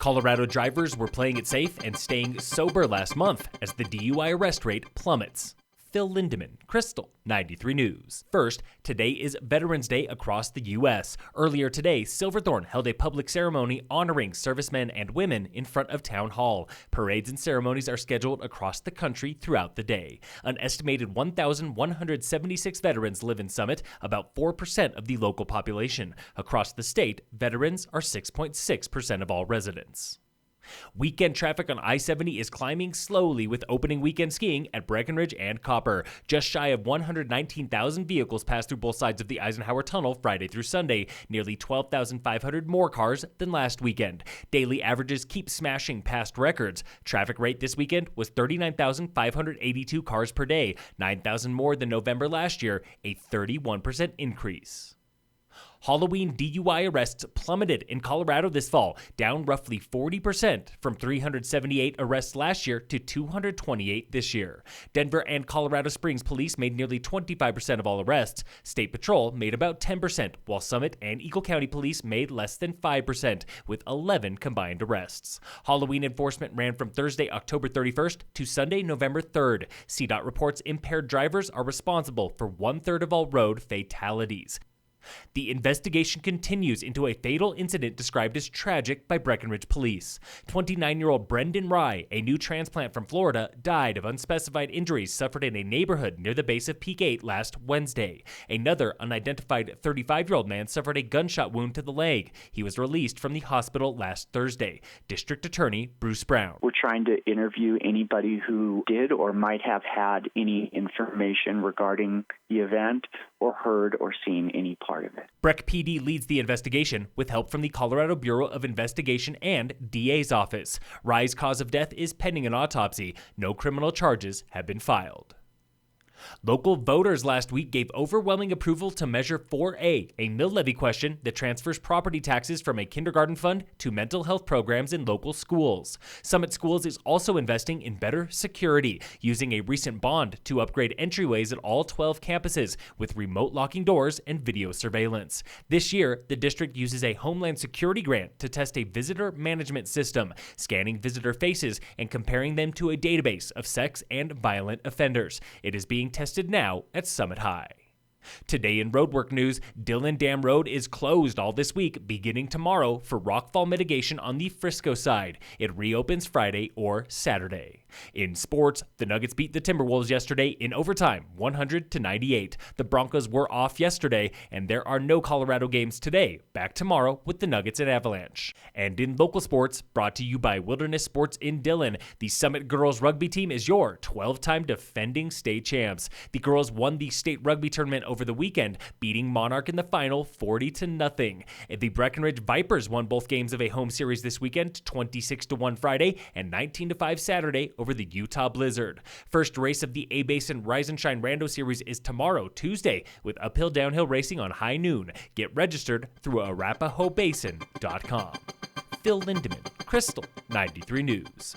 Colorado drivers were playing it safe and staying sober last month as the DUI arrest rate plummets. Phil Lindeman, Krystal, 93 News. First, today is Veterans Day across the U.S. Earlier today, Silverthorne held a public ceremony honoring servicemen and women in front of Town Hall. Parades and ceremonies are scheduled across the country throughout the day. An estimated 1,176 veterans live in Summit, about 4% of the local population. Across the state, veterans are 6.6% of all residents. Weekend traffic on I-70 is climbing slowly with opening weekend skiing at Breckenridge and Copper. Just shy of 119,000 vehicles passed through both sides of the Eisenhower Tunnel Friday through Sunday, nearly 12,500 more cars than last weekend. Daily averages keep smashing past records. Traffic rate this weekend was 39,582 cars per day, 9,000 more than November last year, a 31% increase. Halloween DUI arrests plummeted in Colorado this fall, down roughly 40% from 378 arrests last year to 228 this year. Denver and Colorado Springs police made nearly 25% of all arrests. State Patrol made about 10%, while Summit and Eagle County police made less than 5%, with 11 combined arrests. Halloween enforcement ran from Thursday, October 31st to Sunday, November 3rd. CDOT reports impaired drivers are responsible for 1/3 of all road fatalities. The investigation continues into a fatal incident described as tragic by Breckenridge police. 29-year-old Brendan Rye, a new transplant from Florida, died of unspecified injuries suffered in a neighborhood near the base of Peak 8 last Wednesday. Another unidentified 35-year-old man suffered a gunshot wound to the leg. He was released from the hospital last Thursday. District Attorney Bruce Brown. We're trying to interview anybody who did or might have had any information regarding the event or heard or seen any part of it. Breck PD leads the investigation with help from the Colorado Bureau of Investigation and DA's office. Rye's cause of death is pending an autopsy. No criminal charges have been filed. Local voters last week gave overwhelming approval to Measure 4A, a mill levy question that transfers property taxes from a kindergarten fund to mental health programs in local schools. Summit Schools is also investing in better security, using a recent bond to upgrade entryways at all 12 campuses with remote locking doors and video surveillance. This year, the district uses a Homeland Security grant to test a visitor management system, scanning visitor faces and comparing them to a database of sex and violent offenders. It is being tested now at Summit High. Today in roadwork news, Dillon Dam Road is closed all this week, beginning tomorrow for rockfall mitigation on the Frisco side. It reopens Friday or Saturday. In sports, the Nuggets beat the Timberwolves yesterday in overtime, 100-98. The Broncos were off yesterday, and there are no Colorado games today. Back tomorrow with the Nuggets and Avalanche. And in local sports, brought to you by Wilderness Sports in Dillon, the Summit girls rugby team is your 12-time defending state champs. The girls won the state rugby tournament over the weekend, beating Monarch in the final 40-0. The Breckenridge Vipers won both games of a home series this weekend, 26-1 Friday and 19-5 Saturday over the Utah Blizzard. First race of the A-Basin Rise and Shine Rando Series is tomorrow, Tuesday, with uphill-downhill racing on high noon. Get registered through arapahoebasin.com. Phil Lindeman, Krystal, 93 News.